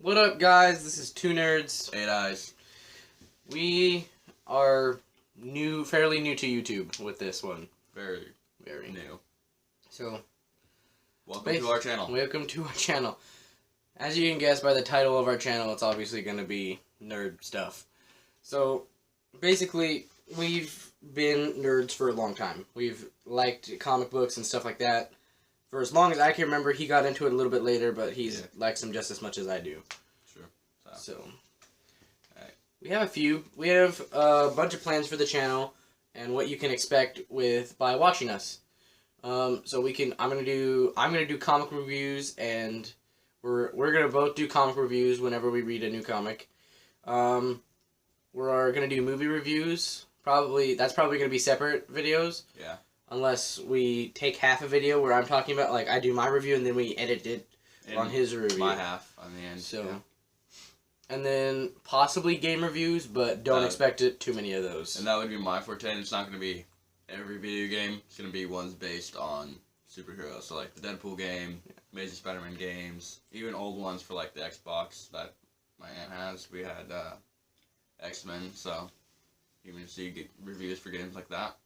What up, guys? This is Two Nerds. 8 Eyes. We are fairly new to YouTube with this one. Very New. new. So, Welcome to our channel. Welcome to our channel. As you can guess by the title of our channel, it's obviously going to be nerd stuff. So, basically, we've been nerds for a long time. We've liked comic books and stuff like that. For as long as I can remember, he got into it a little bit later, but he likes them just as much as I do. Sure. So, Alright. we have a few. We have a bunch of plans for the channel and what you can expect by watching us. So we can. I'm gonna do comic reviews, and we're gonna both do comic reviews whenever we read a new comic. We're gonna do movie reviews. That's probably gonna be separate videos. Yeah. Unless we take half a video where I'm talking about, like, I do my review and then we edit it on his review. My half on the end. So, yeah. And then possibly game reviews, but don't expect too many of those. And that would be my forte. And it's not going to be every video game. It's going to be ones based on superheroes. So, like the Deadpool game, Amazing Spider-Man games, even old ones for, like, the Xbox that my aunt has. We had X-Men, so you can see reviews for games like that.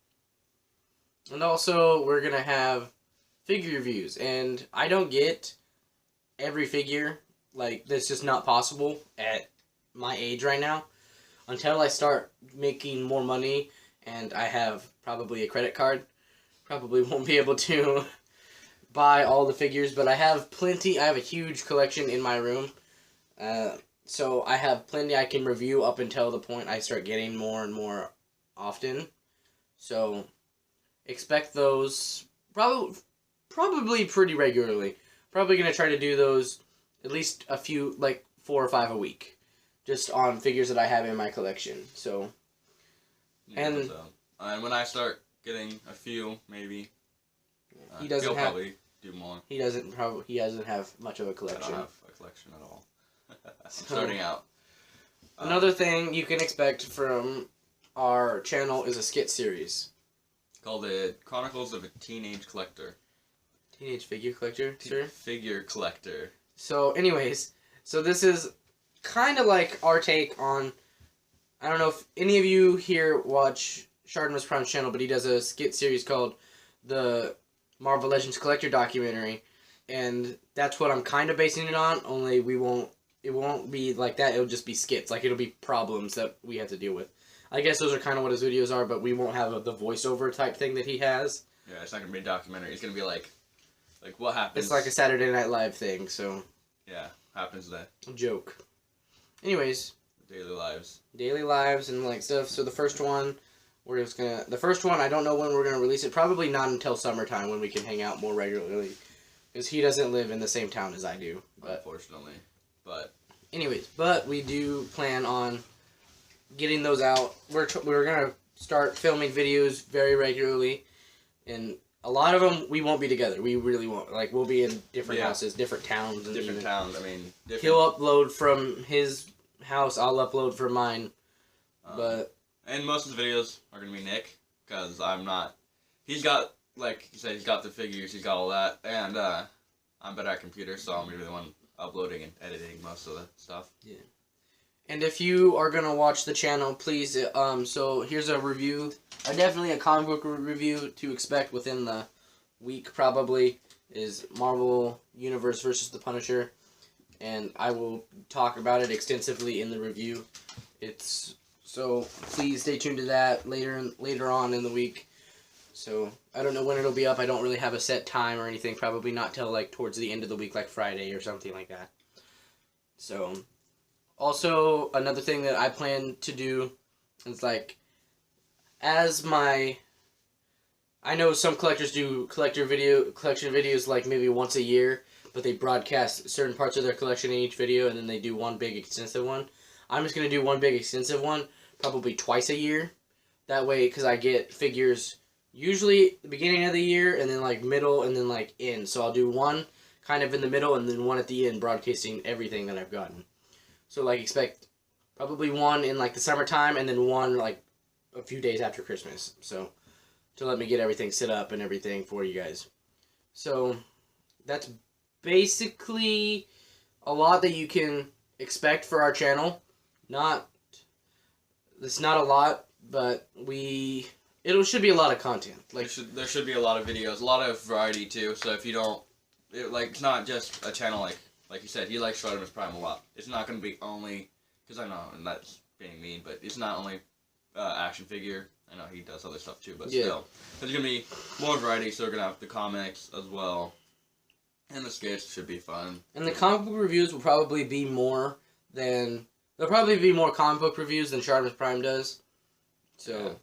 And also, we're going to have figure reviews. And I don't get every figure. Like, that's just not possible at my age right now. Until I start making more money and I have probably a credit card. Probably won't be able to buy all the figures. But I have plenty. I have a huge collection in my room. So I have plenty I can review up until the point I start getting more and more often. So expect those probably pretty regularly. Probably going to try to do those at least a few, like 4 or 5 a week. Just on figures that I have in my collection. So, Yeah, and when I start getting a few, maybe, he'll probably do more. He doesn't have much of a collection. I don't have a collection at all. I'm starting out. Another thing you can expect from our channel is a skit series. Called the Chronicles of a Teenage Collector. Teenage figure collector, sir? Figure collector. So, anyways, this is kind of like our take on, I don't know if any of you here watch Shardimus Prime's channel, but he does a skit series called the Marvel Legends Collector documentary, and that's what I'm kind of basing it on, only it won't be like that, it'll just be skits, like it'll be problems that we have to deal with. I guess those are kind of what his videos are, but we won't have the voiceover type thing that he has. Yeah, it's not going to be a documentary. It's going to be like what happens. It's like a Saturday Night Live thing, so. Yeah, happens there. Joke. Anyways. Daily lives and like stuff. So the first one, I don't know when we're going to release it. Probably not until summertime when we can hang out more regularly. Because he doesn't live in the same town as I do. Unfortunately. But. Anyways, but we do plan on getting those out. We're going to start filming videos very regularly, and a lot of them we won't be together. We really won't. Like, we'll be in different houses, different towns. Different towns, I mean. He'll upload from his house, I'll upload from mine, but... And most of the videos are going to be Nick, because I'm not... He's got, like you said, he's got the figures, he's got all that, and I'm better at computers, so I'm going to be the one uploading and editing most of the stuff. Yeah. And if you are going to watch the channel, please, so here's a review, definitely a comic book review to expect within the week, probably, is Marvel Universe versus the Punisher, and I will talk about it extensively in the review. So please stay tuned to that later on in the week. So, I don't know when it'll be up, I don't really have a set time or anything, probably not till, like, towards the end of the week, like Friday or something like that. So... Also, another thing that I plan to do is, like, I know some collectors do collection videos, like, maybe once a year, but they broadcast certain parts of their collection in each video, and then they do one big extensive one. I'm just going to do one big extensive one, probably twice a year. That way, because I get figures usually at the beginning of the year, and then, like, middle, and then, like, end. So I'll do one kind of in the middle, and then one at the end, broadcasting everything that I've gotten. So, like, expect probably one in, like, the summertime, and then one, like, a few days after Christmas. So, to let me get everything set up and everything for you guys. So, that's basically a lot that you can expect for our channel. It's not a lot, but it should be a lot of content. Like there should be a lot of videos, a lot of variety too. So if you don't, it's not just a channel like you said, he likes Rodimus Prime a lot. It's not going to be only, because I know, and that's being mean, but it's not only action figure. I know he does other stuff too, but still. There's going to be more variety, so we're going to have the comics as well. And the skits should be fun. And the comic book reviews will probably be more than... There'll probably be more comic book reviews than Rodimus Prime does. So... Yeah.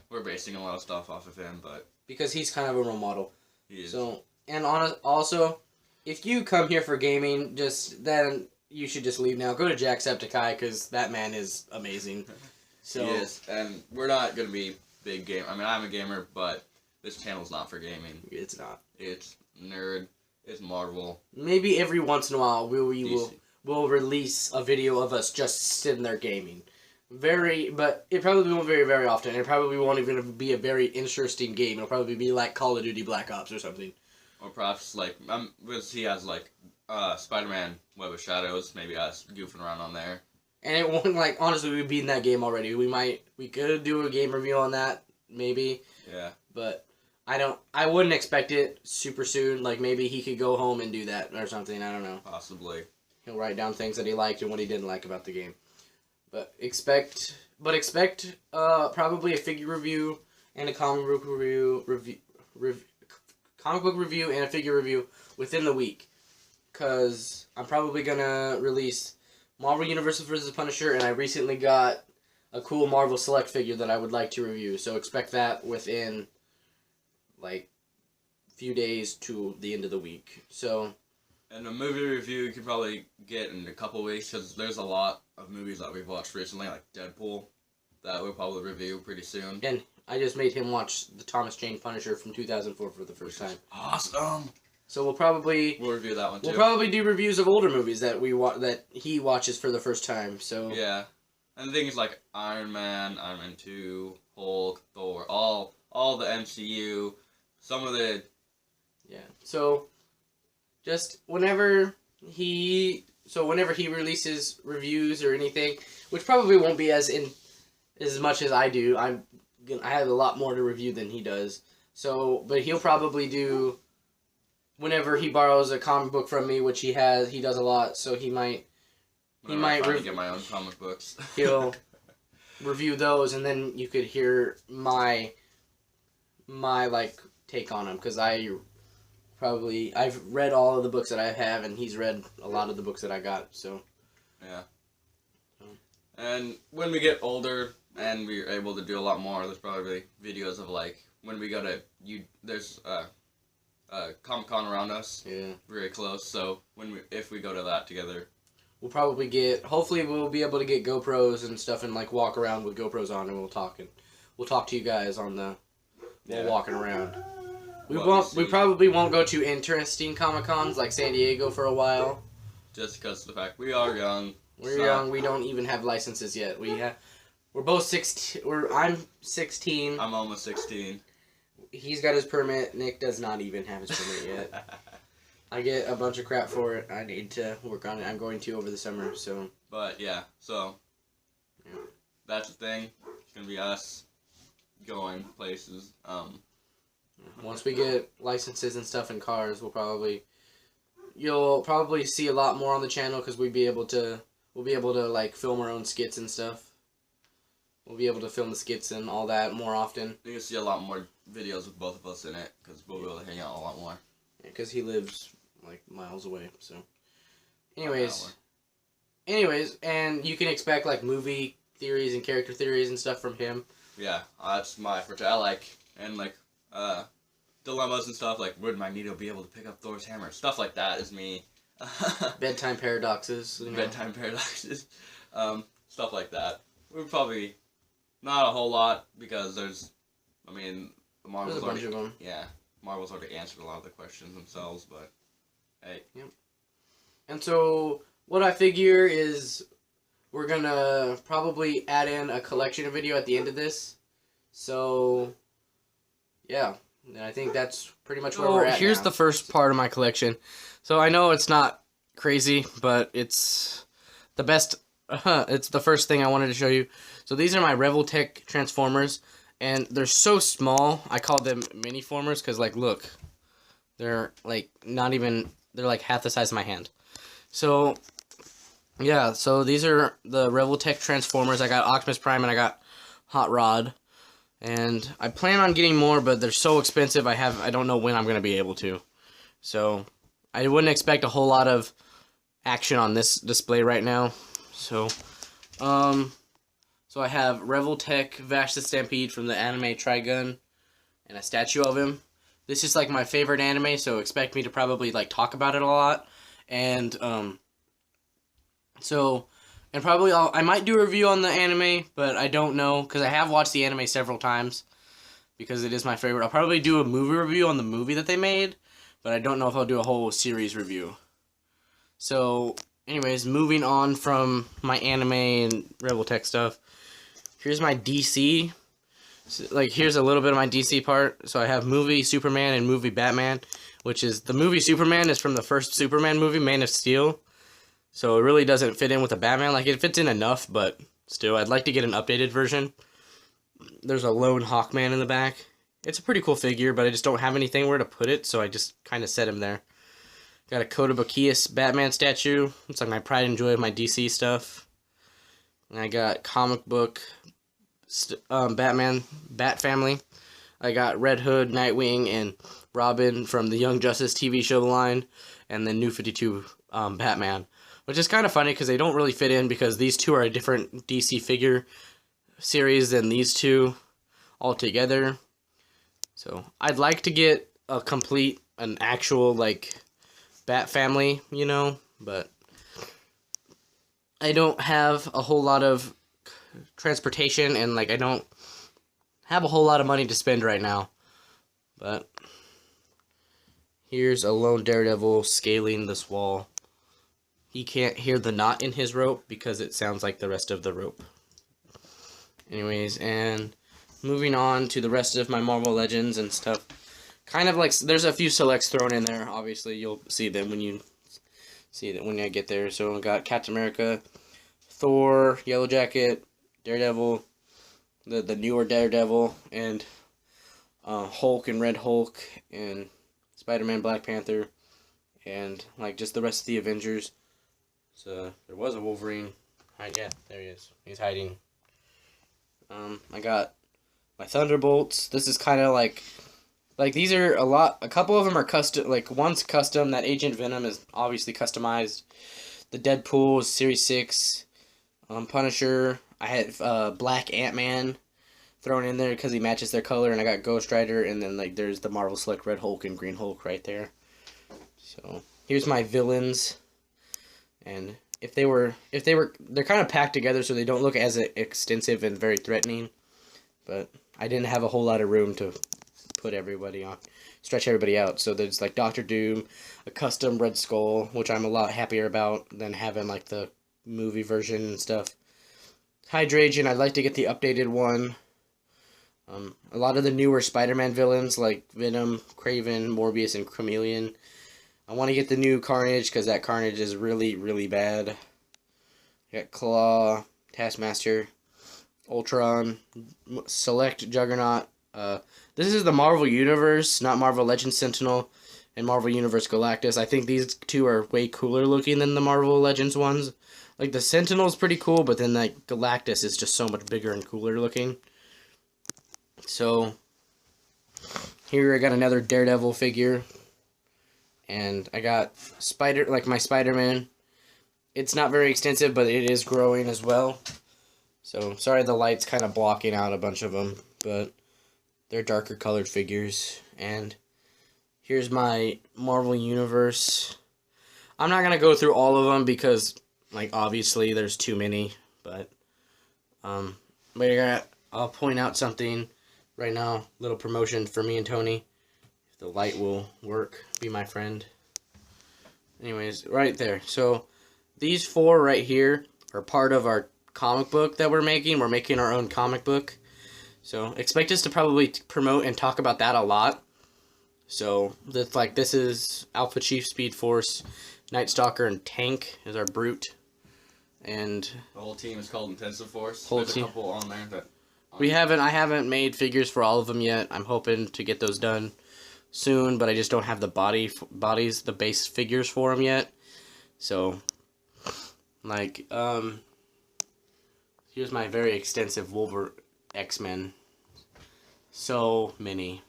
We're basing a lot of stuff off of him, but... Because he's kind of a role model. He is. So, and also, if you come here for gaming, then you should just leave now. Go to Jacksepticeye, because that man is amazing. So, he is. And we're not going to be big game. I mean, I'm a gamer, but this channel's not for gaming. It's not. It's nerd. It's Marvel. Maybe every once in a while we'll release a video of us just sitting there gaming. But it probably won't very, very often. It probably won't even be a very interesting game. It'll probably be like Call of Duty Black Ops or something. Or perhaps because he has Spider-Man Web of Shadows, maybe us goofing around on there. And it won't honestly we've beaten that game already. We could do a game review on that, maybe. Yeah. But I wouldn't expect it super soon. Like maybe he could go home and do that or something. I don't know. Possibly. He'll write down things that he liked and what he didn't like about the game. But expect probably a figure review and a comic book review and a figure review within the week. Because I'm probably going to release Marvel Universe vs. Punisher, and I recently got a cool Marvel Select figure that I would like to review. So expect that within, a few days to the end of the week. So... And a movie review you could probably get in a couple weeks, because there's a lot of movies that we've watched recently, like Deadpool, that we'll probably review pretty soon. And I just made him watch the Thomas Jane Punisher from 2004 for the first time. Awesome! So we'll review that one too. We'll probably do reviews of older movies that that he watches for the first time. So yeah, and things like Iron Man 2, Hulk, Thor, all the MCU, some of the... Yeah, so... Just whenever he releases reviews or anything, which probably won't be as much as I do. I have a lot more to review than he does. So, but he'll probably do whenever he borrows a comic book from me, which he does a lot. So he might get my own comic books. He'll review those, and then you could hear my take on them, because I've read all of the books that I have, and he's read a lot of the books that I got, so. Yeah. And when we get older and we're able to do a lot more, there's probably videos of when we go to, there's Comic-Con around us. Yeah. Very close, so if we go to that together. We'll probably hopefully we'll be able to get GoPros and stuff and walk around with GoPros on, and we'll talk to you guys on while walking around. We probably won't go to interesting Comic-Cons like San Diego for a while. Just because of the fact we are young. We're young. We don't even have licenses yet. We're both 16. I'm 16. I'm almost 16. He's got his permit. Nick does not even have his permit yet. I get a bunch of crap for it. I need to work on it. I'm going to over the summer. So. But yeah, that's the thing. It's gonna be us going places. Once we get licenses and stuff in cars, you'll probably see a lot more on the channel, because we'll be able to film our own skits and stuff. We'll be able to film the skits and all that more often. You'll see a lot more videos with both of us in it, because we'll be able to hang out a lot more. Because he lives miles away, so. Anyways, and you can expect movie theories and character theories and stuff from him. Yeah, that's my forte. I like dilemmas and stuff, would Magneto be able to pick up Thor's hammer? Stuff like that is me. Bedtime paradoxes. Bedtime paradoxes. Stuff like that. We're probably not a whole lot, because there's a bunch of them. Yeah, Marvel's already answered a lot of the questions themselves, but hey. Yep. And so what I figure is we're gonna probably add in a collection video at the end of this. So yeah, and I think that's pretty much where we're at. The first part of my collection. So I know it's not crazy, but it's the best. It's the first thing I wanted to show you. So these are my Revoltech Transformers, and they're so small. I call them mini formers because, like, look, they're like not even. They're like half the size of my hand. So yeah, so these are the Revoltech Transformers. I got Optimus Prime and I got Hot Rod, and I plan on getting more, but they're so expensive. I don't know when I'm gonna be able to. So I wouldn't expect a whole lot of action on this display right now. So, so I have Revoltech Vash the Stampede from the anime Trigun, and a statue of him. This is like my favorite anime, so expect me to probably like talk about it a lot. And and probably I might do a review on the anime, but I don't know because I have watched the anime several times because it is my favorite. I'll probably do a movie review on the movie that they made, but I don't know if I'll do a whole series review. So, anyways, moving on from my anime and Revoltech stuff, here's my DC. So, like, here's a little bit of my DC part. So I have movie Superman and movie Batman, which is the movie Superman is from the first Superman movie, Man of Steel. So it really doesn't fit in with the Batman. Like, it fits in enough, but still, I'd like to get an updated version. There's a lone Hawkman in the back. It's a pretty cool figure, but I just don't have anything where to put it, so I just kind of set him there. Got a Kotobukiya Batman statue. It's like my pride and joy of my DC stuff. And I got comic book Batman, Bat Family. I got Red Hood, Nightwing, and Robin from the Young Justice TV show line, and then New 52 Batman. Which is kind of funny because they don't really fit in because these two are a different DC figure series than these two altogether. So I'd like to get an actual like Bat Family, you know, but I don't have a whole lot of transportation and like I don't have a whole lot of money to spend right now. But here's a lone Daredevil scaling this wall. He can't hear the knot in his rope because it sounds like the rest of the rope. Anyways, and moving on to the rest of my Marvel Legends and stuff. Kind of like, there's a few selects thrown in there. Obviously, you'll see them when I get there. So I got Captain America, Thor, Yellow Jacket, Daredevil, the newer Daredevil, and Hulk and Red Hulk, and Spider-Man, Black Panther, and like just the rest of the Avengers. So there was a Wolverine. Yeah, there he is. He's hiding. I got my Thunderbolts. This is kind of like these are a couple of them are custom, like one's custom, that Agent Venom is obviously customized. The Deadpool is Series 6. Punisher, I had Black Ant-Man thrown in there because he matches their color, and I got Ghost Rider, and then like there's the Marvel Select Red Hulk and Green Hulk right there. So here's my villains, and they're kind of packed together so they don't look as extensive and very threatening, but I didn't have a whole lot of room to put everybody on, stretch everybody out. So there's like Doctor Doom, a custom Red Skull, which I'm a lot happier about than having like the movie version and stuff. Hydragen, I'd like to get the updated one. A lot of the newer Spider-Man villains like Venom, Kraven, Morbius, and Chameleon. I want to get the new Carnage because that Carnage is really, really bad. Got Claw, Taskmaster, Ultron, Select Juggernaut. This is the Marvel Universe, not Marvel Legends Sentinel, and Marvel Universe Galactus. I think these two are way cooler looking than the Marvel Legends ones. Like, the Sentinel's pretty cool, but then, like, Galactus is just so much bigger and cooler looking. So, here I got another Daredevil figure. And I got my Spider-Man. It's not very extensive, but it is growing as well. So, sorry the light's kind of blocking out a bunch of them, but they're darker colored figures. And here's my Marvel Universe. I'm not going to go through all of them because, like, obviously there's too many, but I'll point out something right now, little promotion for me and Tony. If the light will work, be my friend. Anyways, right there. So these four right here are part of our comic book that we're making. We're making our own comic book. So expect us to probably promote and talk about that a lot. So this is Alpha Chief, Speed Force, Night Stalker, and Tank is our Brute. And The whole team is called Intensive Force. Whole There's team. a couple on there that I haven't made figures for all of them yet. I'm hoping to get those done soon, but I just don't have the the base figures for them yet. So, like, here's my very extensive Wolverine X-Men. So many.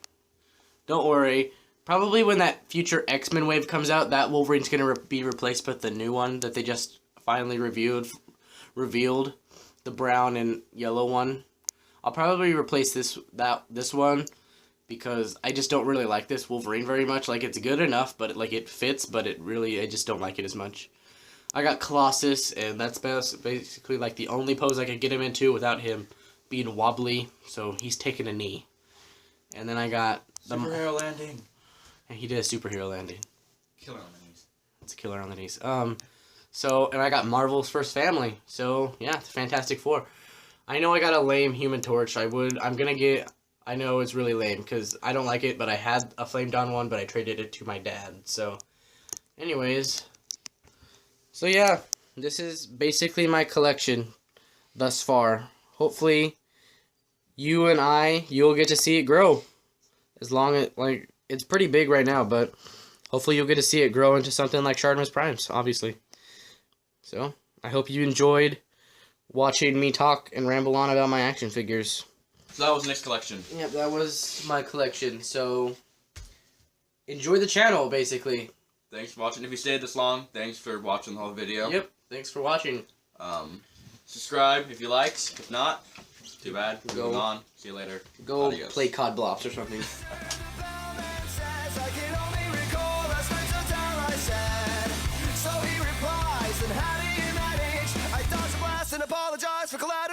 Don't worry. Probably when that future X-Men wave comes out, that Wolverine's going to be replaced with the new one that they just finally revealed. The brown and yellow one. I'll probably replace this one because I just don't really like this Wolverine very much. Like, it's good enough, but it fits, but I just don't like it as much. I got Colossus, and that's basically like the only pose I could get him into without him being wobbly, so he's taking a knee. And then I got superhero landing. And he did a superhero landing. Killer on the knees. It's a killer on the knees. And I got Marvel's First Family. So yeah, it's Fantastic Four. I know I got a lame Human Torch. I know it's really lame because I don't like it, but I had a Flame Dawn one, but I traded it to my dad. So, anyways. So yeah, this is basically my collection thus far. Hopefully, you'll get to see it grow. As long as, it's pretty big right now, but hopefully you'll get to see it grow into something like Shartimus Primes, obviously. So, I hope you enjoyed watching me talk and ramble on about my action figures. So that was Nick's collection. Yep, that was my collection. So, enjoy the channel, basically. Thanks for watching. If you stayed this long, thanks for watching the whole video. Yep, thanks for watching. Subscribe if you liked. If not, too bad. Go. Moving on. See you later. Go Adios. play COD Blops or something. So he replies, and how do you manage? I dodge a blast and apologize for colliding.